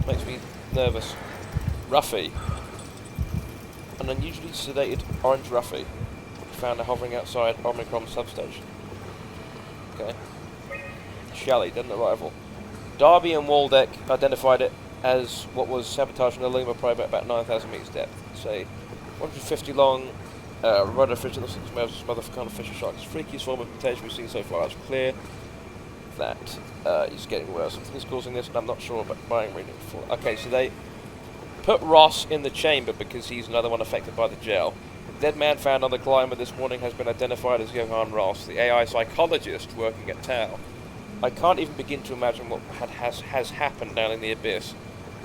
Makes me nervous. Ruffy. An unusually sedated orange Ruffy. Found her hovering outside Omicron substation. Okay. Shelley, then the rival. Darby and Waldeck identified it as what was sabotaging the Luma probe at about 9,000 meters depth. Say, 150 long, rudder fish that looks like some other kind of fish or shark. It's the freakiest form of mutation we've seen so far. It's clear that it's getting worse. Something is causing this, and I'm not sure about buying reading for. Okay, so they put Ross in the chamber because he's another one affected by the gel. The dead man found on the climber this morning has been identified as Johann Ross, the AI psychologist working at Tau. I can't even begin to imagine what has happened down in the abyss,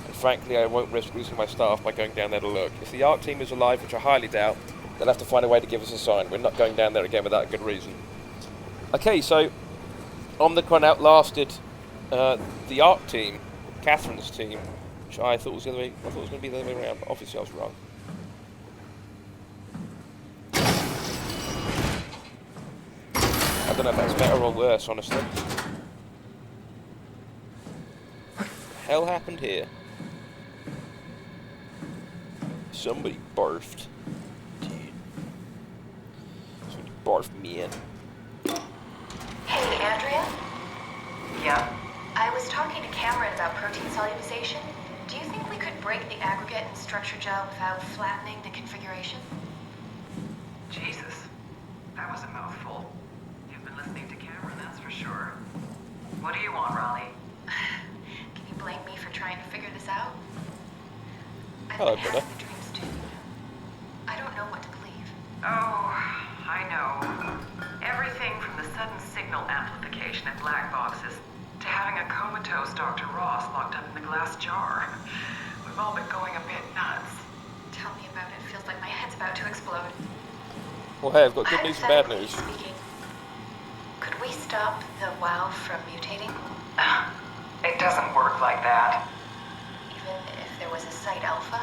and frankly I won't risk losing my staff by going down there to look. If the ARC team is alive, which I highly doubt, they'll have to find a way to give us a sign. We're not going down there again without a good reason. Okay, so Omicron outlasted the ARC team, Catherine's team, which I thought was the other way. I thought it was going to be the other way around, but obviously I was wrong. I don't know if that's better or worse, honestly. What the hell happened here? Somebody barfed. Dude. Somebody barfed me in. Hey, Andrea? Yeah? I was talking to Cameron about protein solubilization. Do you think we could break the aggregate and structure gel without flattening the configuration? Jesus. That was a mouthful. You've been listening to Cameron, that's for sure. What do you want, Raleigh? Can you blame me for trying to figure this out? I've Hello, been brother. having the dreams too. I don't know what to believe. Oh, I know. Everything from the sudden signal amplification in black boxes to having a comatose Dr. Ross locked up in the glass jar. We've all been going a bit nuts. Tell me about it. Feels like my head's about to explode. Well, hey, I've got good news and bad news. Speaking, could we stop the WoW from mutating? It doesn't work like that. Even if there was a site alpha?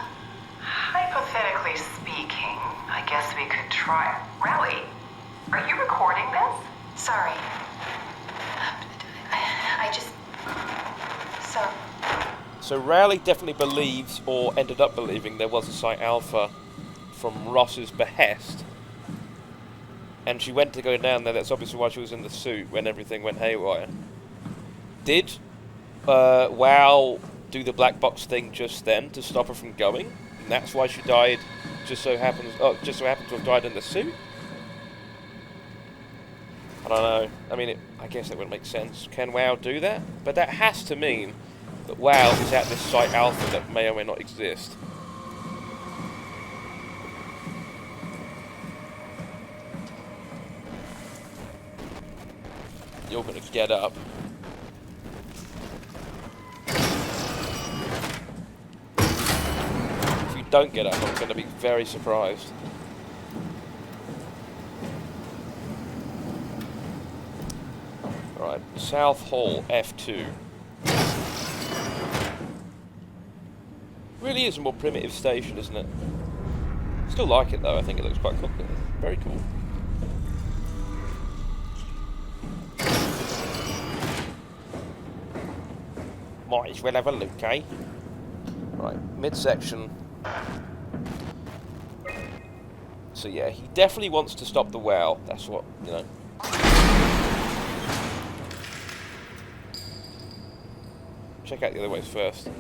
Hypothetically speaking, I guess we could try it. Raleigh, are you recording this? Sorry. I just... So Raleigh definitely believes, or ended up believing, there was a Site Alpha from Ross's behest. And she went to go down there. That's obviously why she was in the suit when everything went haywire. Did WoW do the black box thing just then to stop her from going? And that's why she died. Just so happened to have died in the suit. I don't know. I mean, I guess that would make sense. Can WoW do that? But that has to mean that WoW is at this Site Alpha that may or may not exist. You're gonna get up. If you don't get up, I'm gonna be very surprised. Alright, South Hall, F2. Really is a more primitive station, isn't it? Still like it though, I think it looks quite cool. Very cool. Might as well have a look, eh? Right, midsection. So yeah, he definitely wants to stop the WoW. That's what, you know. Check out the other ways first.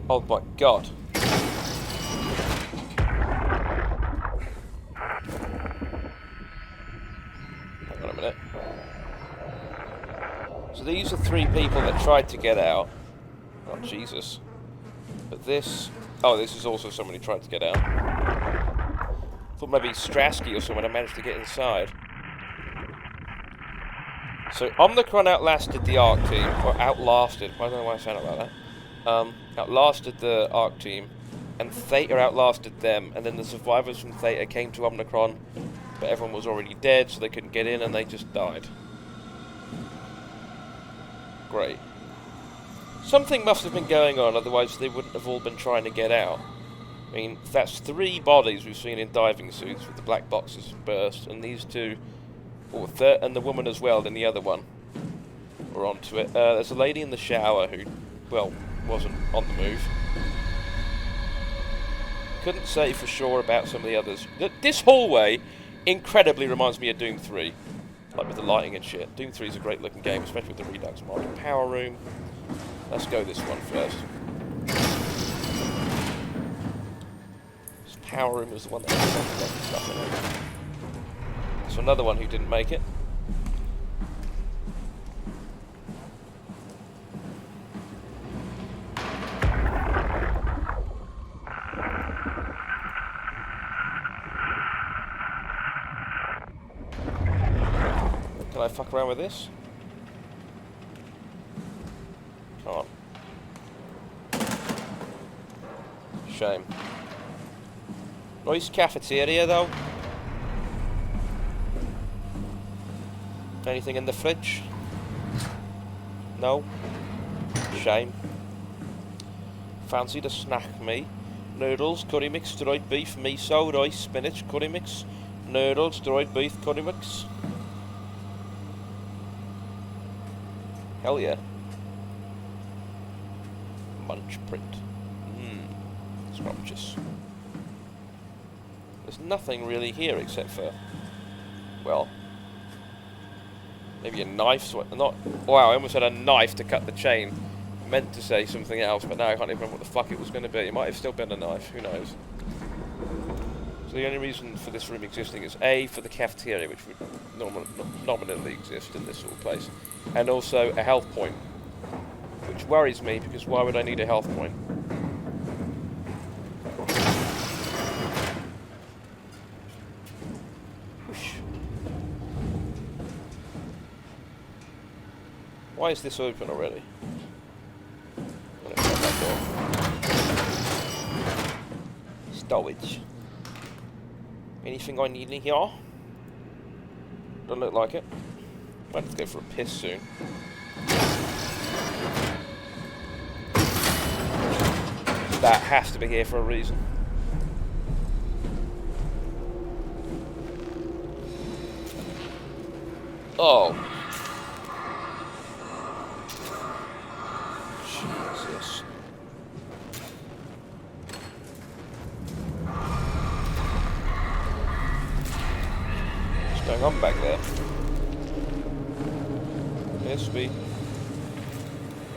Oh my god. Hang on a minute. So these are 3 people that tried to get out. Oh, Jesus. But this... Oh, this is also someone who tried to get out. Thought maybe Strasky or someone had managed to get inside. So Omicron outlasted the ARC team, or outlasted, I don't know why I sound like that. Outlasted the ARC team, and Theta outlasted them, and then the survivors from Theta came to Omicron, but everyone was already dead, so they couldn't get in, and they just died. Great. Something must have been going on, otherwise they wouldn't have all been trying to get out. I mean, that's 3 bodies we've seen in diving suits with the black boxes burst, and these 2, and the woman as well in the other one. we're onto it. There's a lady in the shower who, well, wasn't on the move. Couldn't say for sure about some of the others. This hallway incredibly reminds me of Doom 3. Like with the lighting and shit. Doom 3 is a great looking game, especially with the Redux mod. Power room. Let's go this one first. This power room was the one that had the stuff in it. So another one who didn't make it. Can I fuck around with this? Can't. Shame. Nice cafeteria though. Anything in the fridge? No? Shame. Fancy to snack me. Noodles, curry mix, dried beef, miso, rice, spinach, curry mix. Noodles, dried beef, curry mix. Hell yeah. Munch print. Scrumptious. There's nothing really here except for, well, maybe a knife. Not. Wow, I almost had a knife to cut the chain. I meant to say something else, but now I can't even remember what the fuck it was going to be. It might have still been a knife. Who knows? So the only reason for this room existing is A, for the cafeteria, which would nominally exist in this sort of place, and also a health point, which worries me because why would I need a health point? Whoosh. Why is this open already? I'm gonna shut that door. Storage. Anything I need in here? Doesn't look like it. Might have to go for a piss soon. That has to be here for a reason. Oh. Jesus. What's going on back there? Yes, we...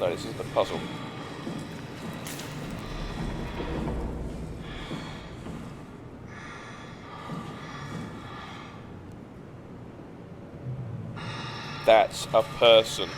No, this is the puzzle. That's a person.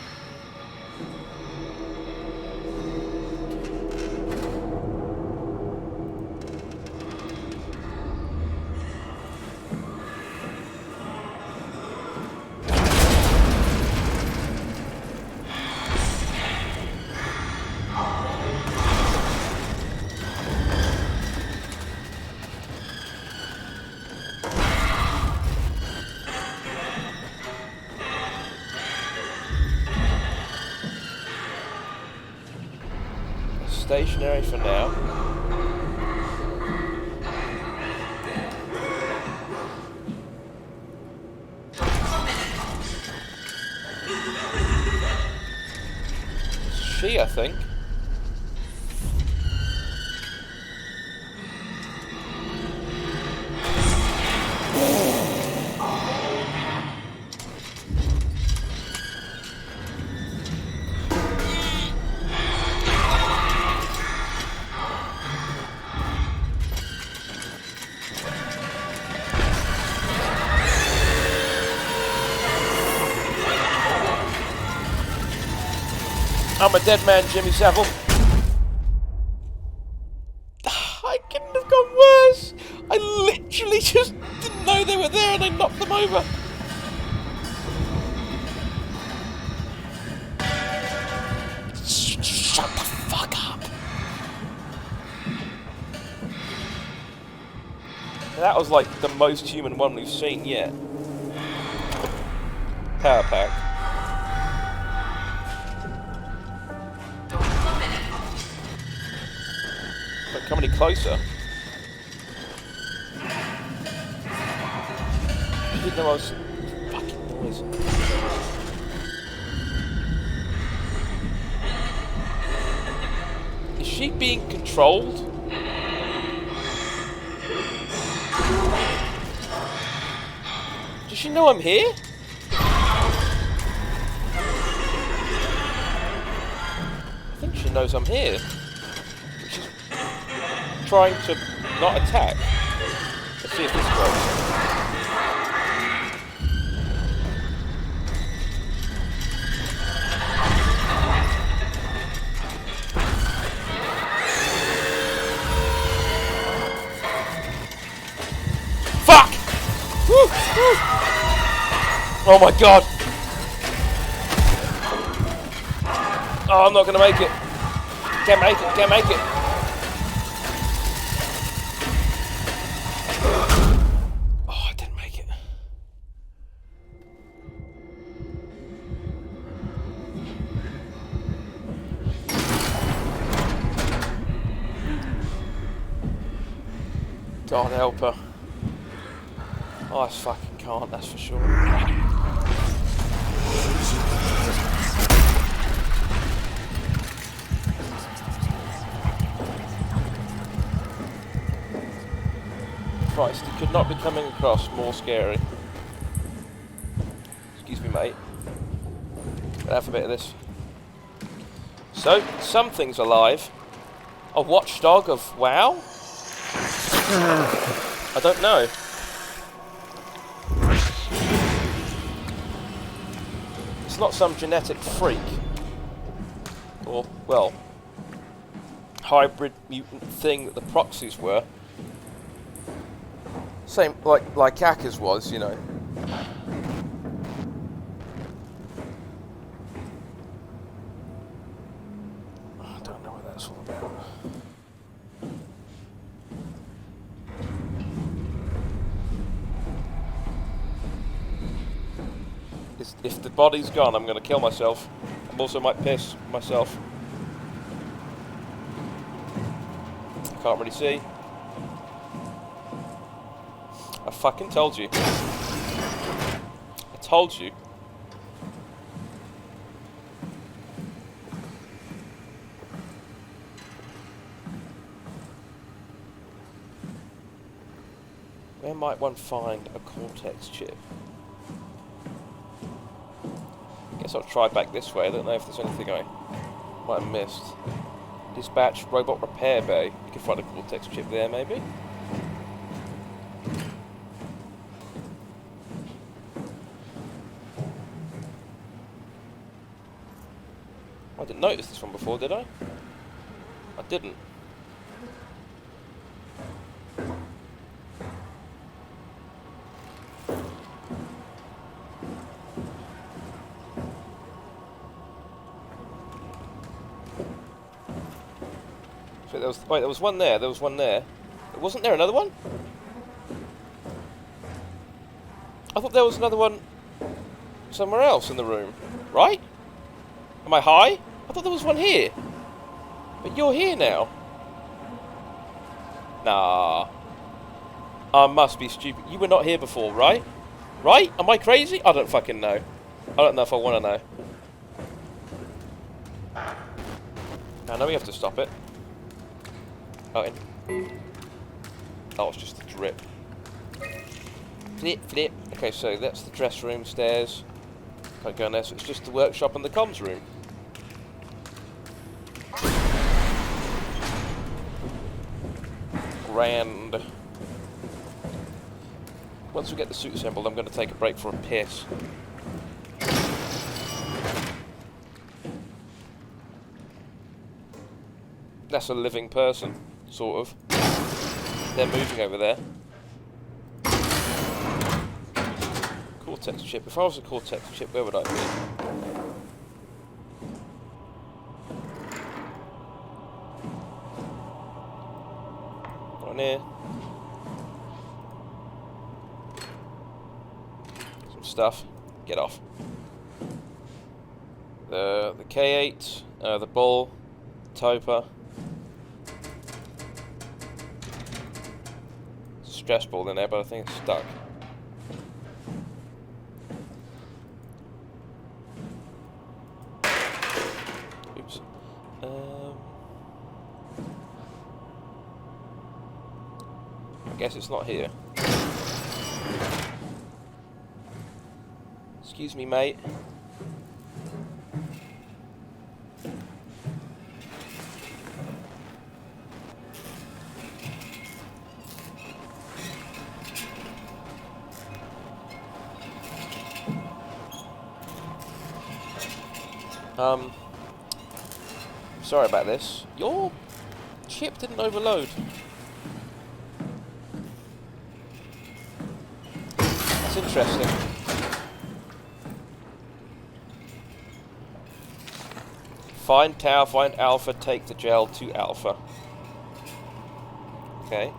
Stationary for now. She, I think. I'm a dead man, Jimmy Savile. I couldn't have gone worse. I literally just didn't know they were there and I knocked them over. Shut the fuck up. That was like the most human one we've seen yet. Power pack. Don't come any closer. I didn't know I was fucking noise. she being controlled? Does she know I'm here? I think she knows I'm here. But she's trying to not attack. Let's see if this works. Fuck! Woo! Woo! Oh my god! Oh, I'm not gonna make it. Can't make it, can't make it. Oh, I didn't make it. God help her. Oh, I fucking can't, that's for sure. Christ, it could not be coming across more scary. Excuse me, mate. I'll have a bit of this. So, something's alive. A watchdog of WoW? I don't know. It's not some genetic freak. Or, well, hybrid mutant thing that the proxies were. Same, like Aka's was, you know. I don't know what that's all about. If the body's gone, I'm going to kill myself. I also might piss myself. I can't really see. I fucking told you. I told you. Where might one find a Cortex chip? Guess I'll try back this way. I don't know if there's anything I might have missed. Dispatch robot repair bay. You can find a Cortex chip there, maybe? I didn't notice this one before, did I? I didn't. So there was one there, there was one there. Wasn't there another one? I thought there was another one somewhere else in the room, right? Am I high? I thought there was one here. But you're here now. Nah. I must be stupid. You were not here before, right? Right? Am I crazy? I don't fucking know. I don't know if I want to know. I know we have to stop it. Oh, that was just a drip. Flip, flip. Okay, so that's the dress room, stairs. Can't go in there, so it's just the workshop and the comms room. Grand. Once we get the suit assembled, I'm going to take a break for a piss. That's a living person, sort of. They're moving over there. Cortex chip. If I was a Cortex chip, where would I be? Right here. Some stuff. Get off. The K8, the bull, Topa. Stress ball in there, but I think it's stuck. Oops. I guess it's not here. Excuse me, mate. Sorry about this. Your chip didn't overload. That's interesting. Find Tau, find Alpha, take the gel to Alpha. Okay.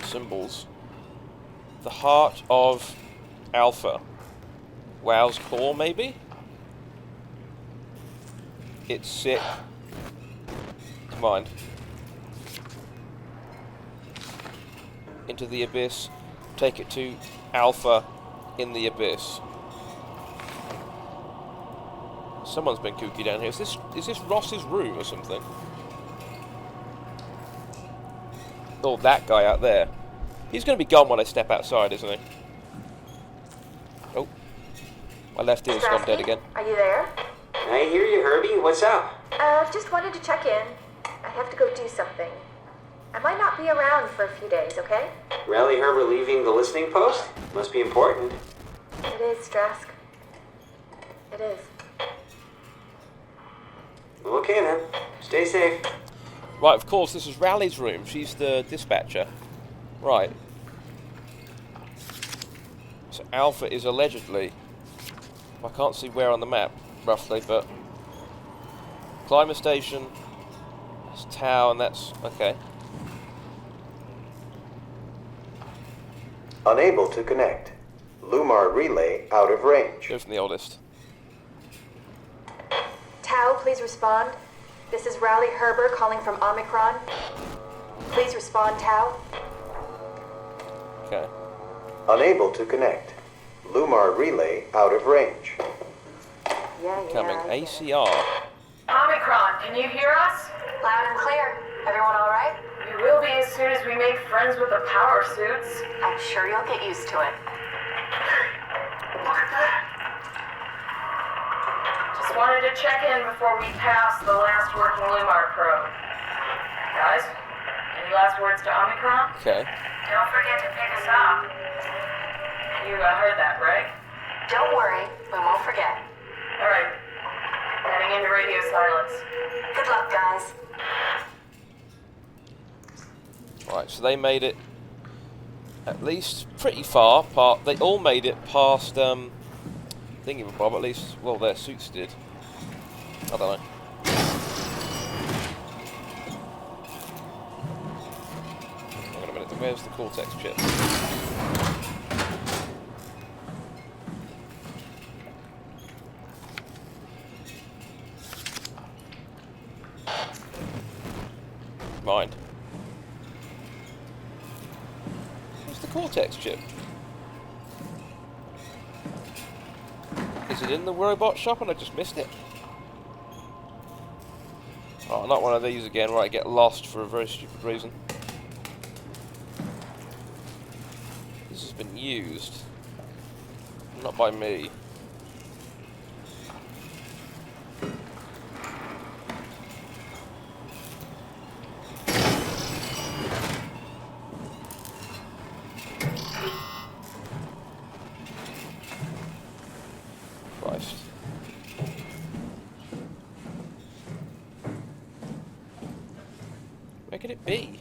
Symbols. The heart of Alpha. Wow's core, maybe? It's sick. Come on. Into the abyss. Take it to Alpha in the abyss. Someone's been kooky down here. Is this Ross's room or something? Oh, that guy out there. He's going to be gone when I step outside, isn't he? Oh. My left ear's gone dead again. Are you there? I hear you, Herbie. What's up? Just wanted to check in. I have to go do something. I might not be around for a few days, okay? Rally Herbert leaving the listening post? Must be important. It is, Strask. It is. Okay then. Stay safe. Right, of course, this is Rally's room. She's the dispatcher. Right. So Alpha is allegedly... I can't see where on the map, roughly, but... Climber station. It's Tau, and that's... Okay. Unable to connect. Lumar relay out of range. Go from the oldest. Tau, please respond. This is Rowley Herber calling from Omicron. Please respond, Tau. Okay. Unable to connect. Lumar relay out of range. Yeah. Coming. ACR. Omicron, can you hear us? Loud and clear. Everyone all right? We will be as soon as we make friends with the power suits. I'm sure you'll get used to it. Look at that. Just wanted to check in before we pass the last working Lumar probe. Guys, any last words to Omicron? Okay. Don't forget to pick us up. You heard that, right? Don't worry, we won't forget. All right. Heading into radio silence. Good luck, guys. Right, so they made it at least pretty far. They all made it past Thingy-Bob, at least. Well, their suits did. I don't know. Hang on a minute. Where's the Cortex chip? Mind. Where's the Cortex chip? Is it in the robot shop and I just missed it? Oh, not one of these again where I get lost for a very stupid reason. This has been used. Not by me. Christ. Where could it be?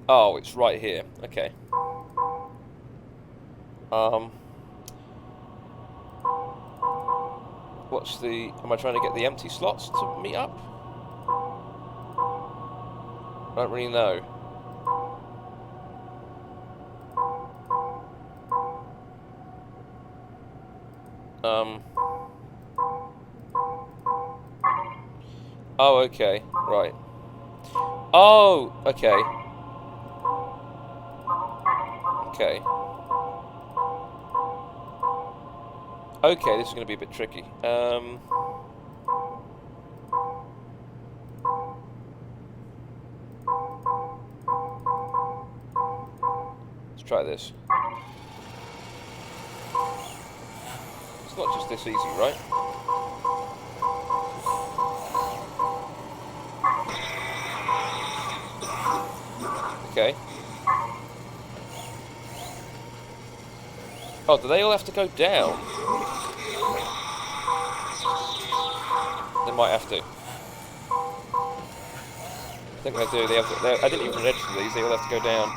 Oh, it's right here. Okay. What's the... Am I trying to get the empty slots to meet up? I don't really know. Oh, okay. Right. Oh, okay. Okay. Okay, this is going to be a bit tricky. try this. It's not just this easy, right? Okay. Oh, do they all have to go down? They might have to. I think they do. They have to, I didn't even register these. They all have to go down.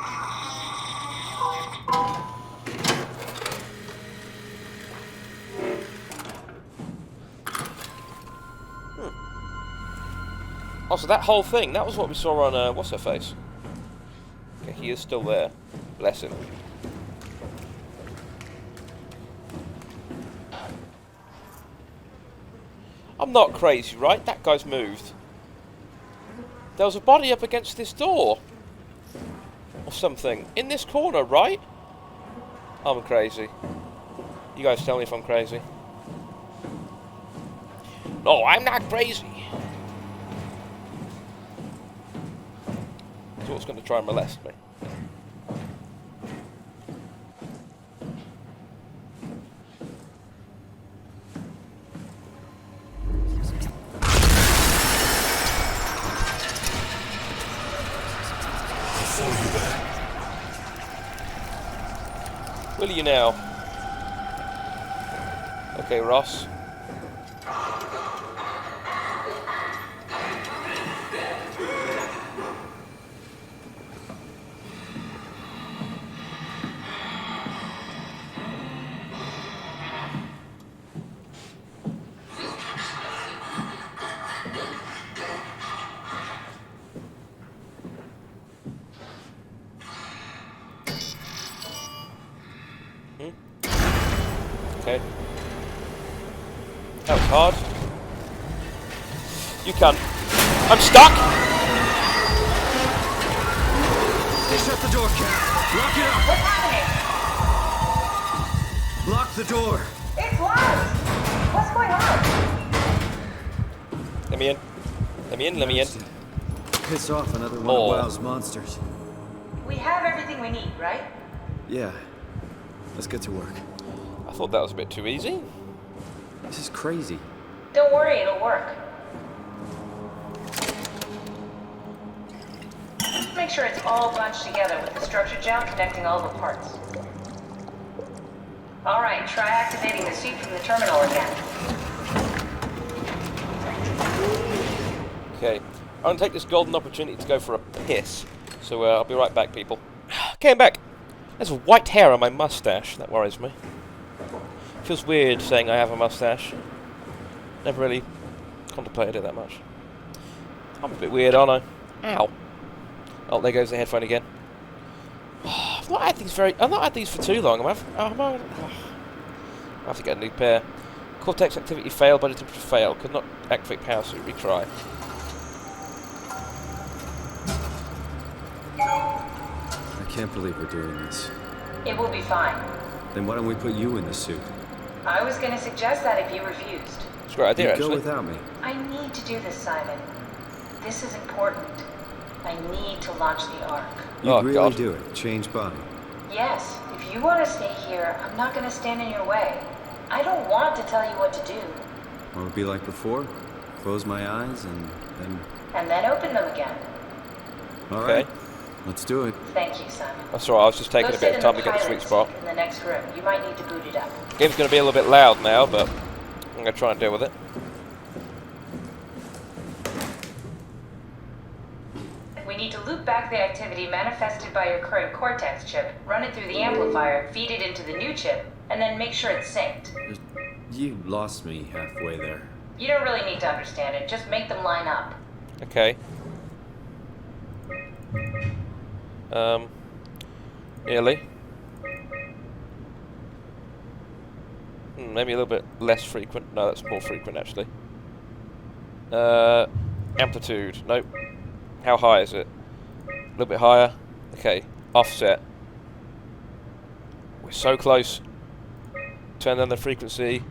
Oh, so that whole thing, that was what we saw on, what's her face? Okay, he is still there. Bless him. I'm not crazy, right? That guy's moved. There was a body up against this door. Or something. In this corner, right? I'm crazy. You guys tell me if I'm crazy. No, I'm not crazy. So what's going to try and molest me? Will you now? Okay, Ross. Okay. That was hard. You can. I'm stuck! They shut the door, Cat. Lock it up. What's happening? Lock the door. It's locked! What's going on? Let me in. Let me in, let me in. Piss off another one Oh. of WoW's monsters. We have everything we need, right? Yeah. Let's get to work. I thought that was a bit too easy. This is crazy. Don't worry, it'll work. Just make sure it's all bunched together with the structure gel connecting all the parts. Alright, try activating the suit from the terminal again. Okay. I'm going to take this golden opportunity to go for a piss. So I'll be right back, people. Okay, I'm back. There's white hair on my mustache. That worries me. Feels weird saying I have a mustache. Never really contemplated it that much. I'm a bit weird, aren't I? Ow. Oh, there goes the headphone again. I've not had these for too long. I have to get a new pair. Cortex activity failed, body temperature failed. Could not activate power suit. Retry. I can't believe we're doing this. It will be fine. Then why don't we put you in the suit? I was gonna suggest that if you refused. It's a great idea, You actually. go without me. I need to do this, Simon. This is important. I need to launch the Ark. You'd Oh, really God. do it. Change body. Yes, if you want to stay here, I'm not gonna stand in your way. I don't want to tell you what to do. Want to be like before? Close my eyes And then open them again. All Okay. right. Let's do it. Thank you, Simon. That's alright, I was just taking Go a bit sit of time in to get the sweet pilot spot. seat in the next room. You might need to boot it up. Game's going to be a little bit loud now, but I'm going to try and deal with it. We need to loop back the activity manifested by your current Cortex chip, run it through the amplifier, feed it into the new chip, and then make sure it's synced. You lost me halfway there. You don't really need to understand it, just make them line up. Okay. Nearly. Maybe a little bit less frequent. No, that's more frequent, actually. Amplitude. Nope. How high is it? A little bit higher. Okay. Offset. We're so close. Turn down the frequency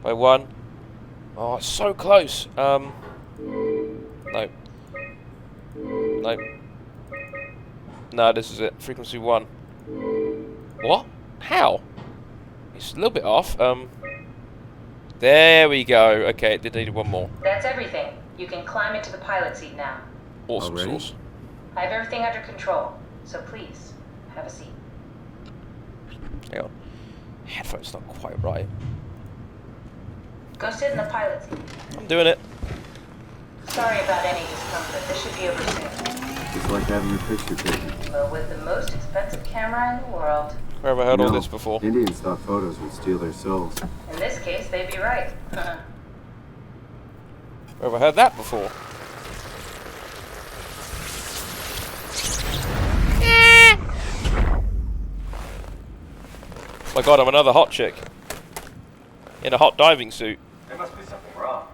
by 1. Oh, it's so close. Nope. Nope. No, this is it. Frequency 1. What? How? It's a little bit off. There we go. Okay, it did need one more. That's everything. You can climb into the pilot seat now. Awesome Already? sauce. I have everything under control, so please, have a seat. Hang on. Headphones not quite right. Go sit in the pilot seat. I'm doing it. Sorry about any discomfort. This should be over soon. It's like having your picture taken. But with the most expensive camera in the world, Where have I heard all No, this before? Indians thought photos would steal their souls. in this case, they'd be right. Where have I heard that before? Oh my god, I'm another hot chick. In a hot diving suit. There must be something wrong.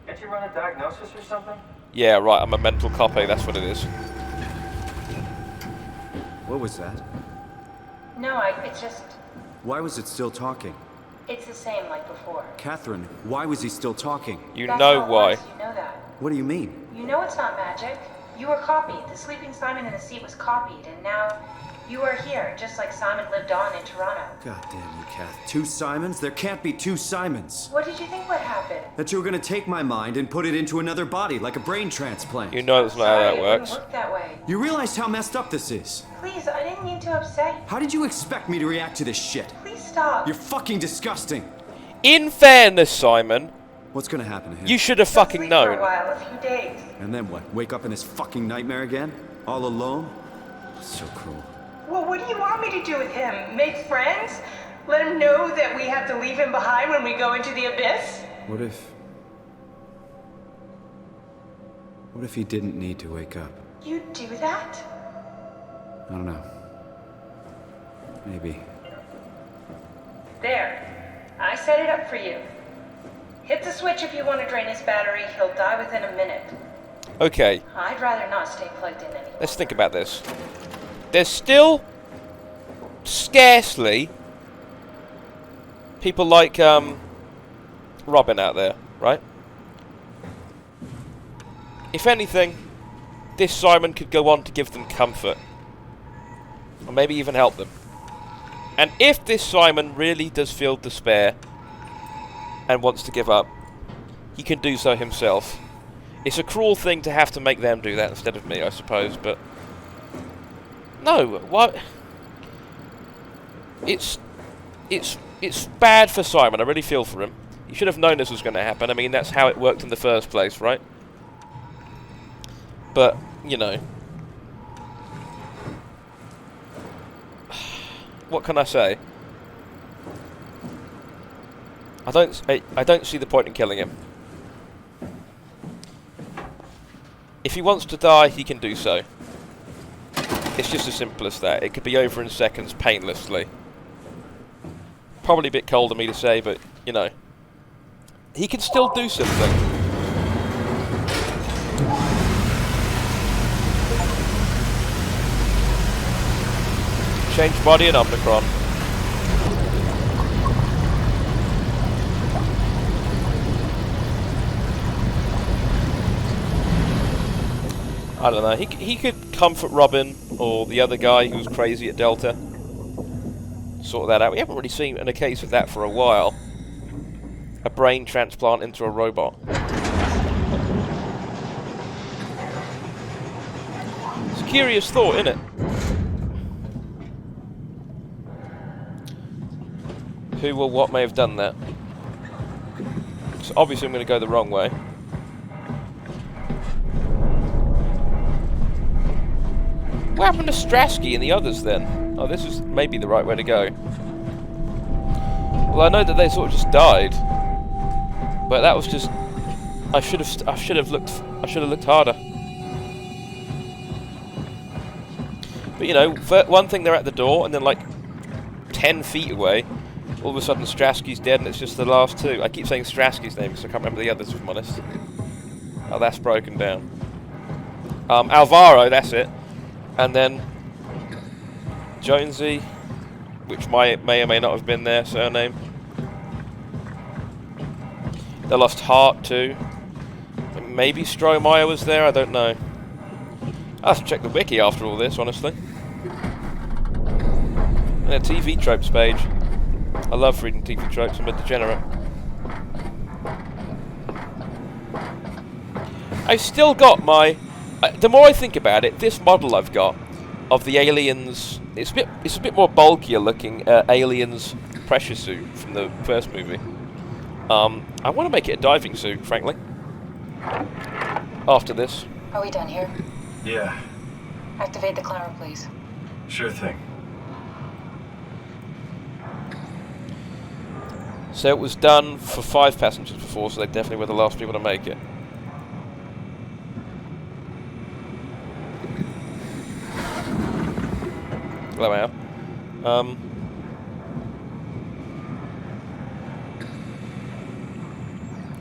Can't you run a diagnosis or something? Yeah, right, I'm a mental copy, that's what it is. What was that? No, it's just, Why was it still talking? it's the same like before. Catherine, why was he still talking? You That's know how it why. works, You know that. What do you mean? You know it's not magic. You were copied. The sleeping Simon in the seat was copied, and now you are here, just like Simon lived on in Toronto. God damn you, Kath. 2 Simons? There can't be 2 Simons. What did you think would happen? That you were gonna take my mind and put it into another body, like a brain transplant. You know that's not how Sorry, that it works. wouldn't work that way. You realize how messed up this is? Please, I didn't mean to upset you. How did you expect me to react to this shit? Please stop. You're fucking disgusting. In fairness, Simon, What's gonna happen to him? you should have Just fucking sleep for a known. while, a few days. And then what? Wake up in this fucking nightmare again? All alone? So cruel. Well, what do you want me to do with him? Make friends? Let him know that we have to leave him behind when we go into the abyss? What if he didn't need to wake up? You'd do that? I don't know. Maybe. There. I set it up for you. Hit the switch if you want to drain his battery. He'll die within a minute. Okay, I'd rather not stay plugged in anymore. let's think about this. There's still scarcely people like Robin out there, right? If anything, this Simon could go on to give them comfort. Or maybe even help them. And if this Simon really does feel despair and wants to give up, he can do so himself. It's a cruel thing to have to make them do that instead of me, I suppose, but... No, what? It's bad for Simon, I really feel for him. He should have known this was going to happen. I mean, that's how it worked in the first place, right? But, you know... What can I say? I don't see the point in killing him. If he wants to die, he can do so. It's just as simple as that. It could be over in seconds, painlessly. Probably a bit cold of me to say, but, you know. He can still do something. Change body and Omicron. I don't know. He could comfort Robin or the other guy who was crazy at Delta. Sort that out. We haven't really seen a case of that for a while. A brain transplant into a robot. It's a curious thought, isn't it? Who or what may have done that? So obviously I'm going to go the wrong way. What happened to Strasky and the others then? Oh, this is maybe the right way to go. Well, I know that they sort of just died, but that was just. I should have looked harder. But you know, for one thing they're at the door, and then like 10 feet away, all of a sudden Strasky's dead, and it's just the last two. I keep saying Strasky's name because I can't remember the others, if I'm honest. Oh, that's broken down. Alvaro, that's it. And then Jonesy, which may or may not have been their surname. They lost Hart too. Maybe Strohmeyer was there, I don't know. I'll have to check the wiki after all this, honestly. Yeah, TV tropes page. I love reading TV tropes. I'm a degenerate. I've still got my... the more I think about it, this model I've got of the aliens... It's a bit more bulkier looking aliens pressure suit from the first movie. I want to make it a diving suit, frankly. After this. Are we done here? Yeah, Activate the climber, please. sure thing. So it was done for 5 passengers before, so they definitely were the last people to make it. Hello, Al.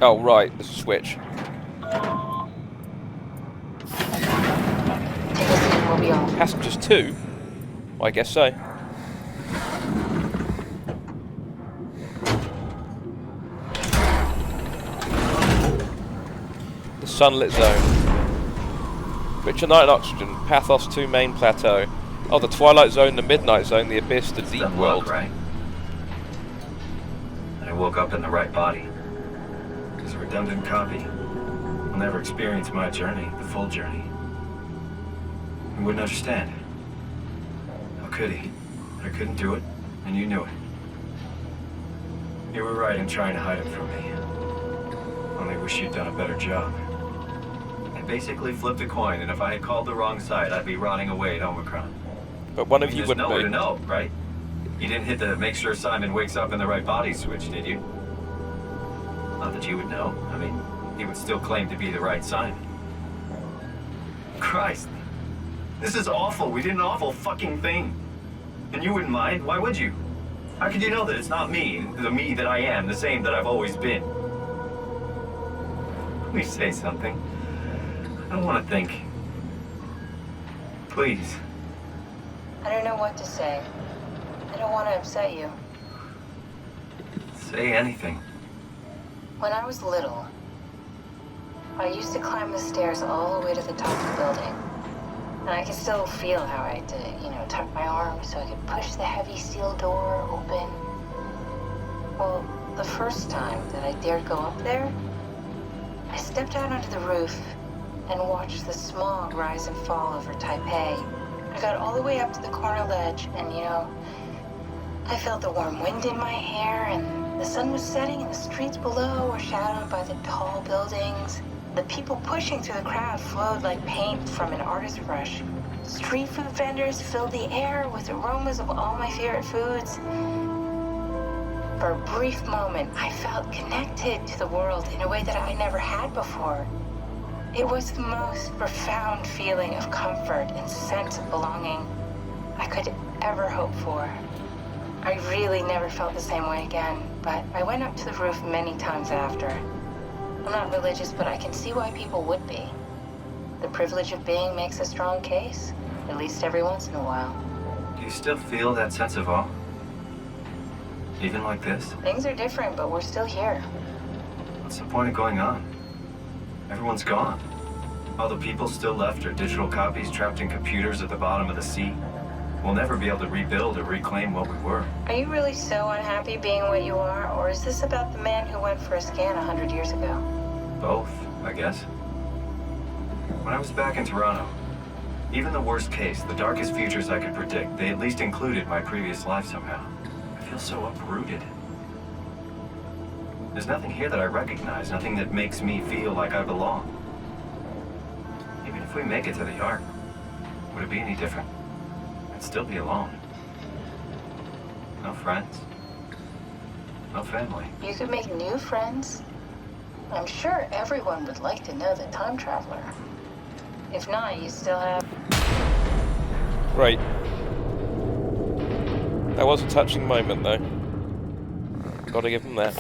Oh, right, there's a switch. Take us in, we'll be on. Passengers 2? Well, I guess so. The sunlit zone. Richer night and oxygen. Pathos 2 main plateau. Oh, the twilight zone, the midnight zone, the abyss, the deep Doesn't world. look right. I woke up in the right body. It's a redundant copy. Will never experience my journey, the full journey. He wouldn't understand. How could he? I couldn't do it, and you knew it. You were right in trying to hide it from me. Only wish you'd done a better job. I basically flipped a coin, and if I had called the wrong side, I'd be rotting away at Omicron. But one of you There's wouldn't nowhere be. to know, right? You didn't hit the make sure Simon wakes up in the right body switch, did you? Not that you would know. I mean, he would still claim to be the right Simon. Christ. This is awful. We did an awful fucking thing. And you wouldn't mind? Why would you? How could you know that it's not me, the me that I am, the same that I've always been? Please say something. I don't want to think. Please. I don't know what to say. I don't want to upset you. Say anything. When I was little, I used to climb the stairs all the way to the top of the building. And I can still feel how I had to, tuck my arms so I could push the heavy steel door open. Well, the first time that I dared go up there, I stepped out onto the roof and watched the smog rise and fall over Taipei. I got all the way up to the corner ledge and, I felt the warm wind in my hair and the sun was setting and the streets below were shadowed by the tall buildings. The people pushing through the crowd flowed like paint from an artist's brush. Street food vendors filled the air with aromas of all my favorite foods. For a brief moment, I felt connected to the world in a way that I never had before. It was the most profound feeling of comfort and sense of belonging I could ever hope for. I really never felt the same way again, but I went up to the roof many times after. I'm not religious, but I can see why people would be. The privilege of being makes a strong case, at least every once in a while. Do you still feel that sense of awe? Even like this? Things are different, but we're still here. What's the point of going on? Everyone's gone. All the people still left are digital copies trapped in computers at the bottom of the sea. We'll never be able to rebuild or reclaim what we were. Are you really so unhappy being what you are, or is this about the man who went for a scan 100 years ago? Both, I guess. When I was back in Toronto, even the worst case, the darkest futures I could predict, they at least included my previous life somehow. I feel so uprooted. There's nothing here that I recognize, nothing that makes me feel like I belong. Even if we make it to the Ark, would it be any different? I'd still be alone. No friends. No family. You could make new friends. I'm sure everyone would like to know the time traveler. If not, you still have... Right. That was a touching moment, though. Gotta give him that.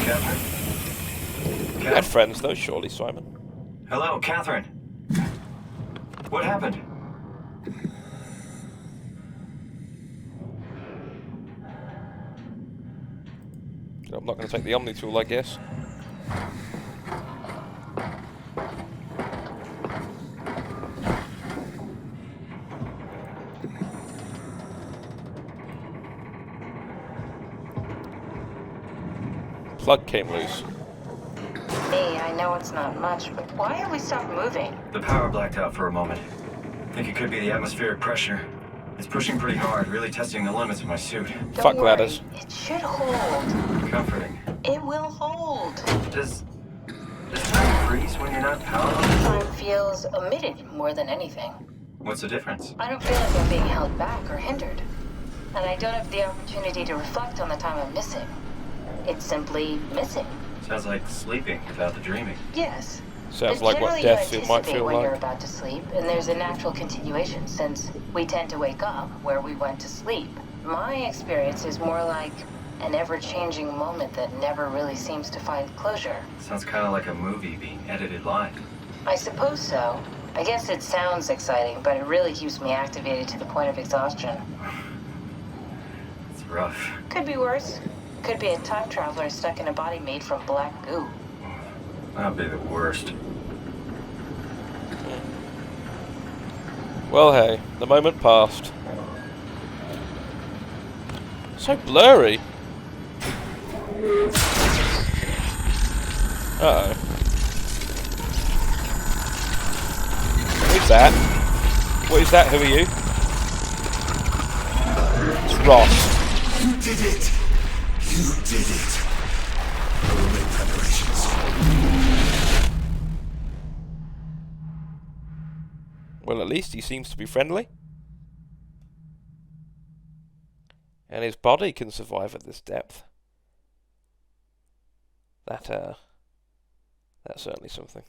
Catherine? You had friends, though, surely, Simon. Hello, Catherine. What happened? I'm not going to take the Omni tool, I guess. Plug came loose. Hey, I know it's not much, but why have we stopped moving? The power blacked out for a moment. Think it could be the atmospheric pressure. It's pushing pretty hard, really testing the limits of my suit. Don't Fuck worry, ladders. it should hold. Comforting. It will hold. Does time freeze when you're not powered on? Time feels omitted more than anything. What's the difference? I don't feel like I'm being held back or hindered. And I don't have the opportunity to reflect on the time I'm missing. It's simply missing. Sounds like sleeping without the dreaming. Yes. Sounds But like what generally death you might anticipate feel when you're like. about to sleep, and there's a natural continuation since we tend to wake up where we went to sleep. My experience is more like an ever-changing moment that never really seems to find closure. Sounds kind of like a movie being edited live. I suppose so. I guess it sounds exciting, but it really keeps me activated to the point of exhaustion. It's rough. Could be worse. Could be a time traveler stuck in a body made from black goo. That'd be the worst. Well, hey, the moment passed. So blurry. Uh-oh. What is that? What is that? Who are you? It's Ross. You did it! You did it! I will make preparations. Well, at least he seems to be friendly. And his body can survive at this depth. That's certainly something.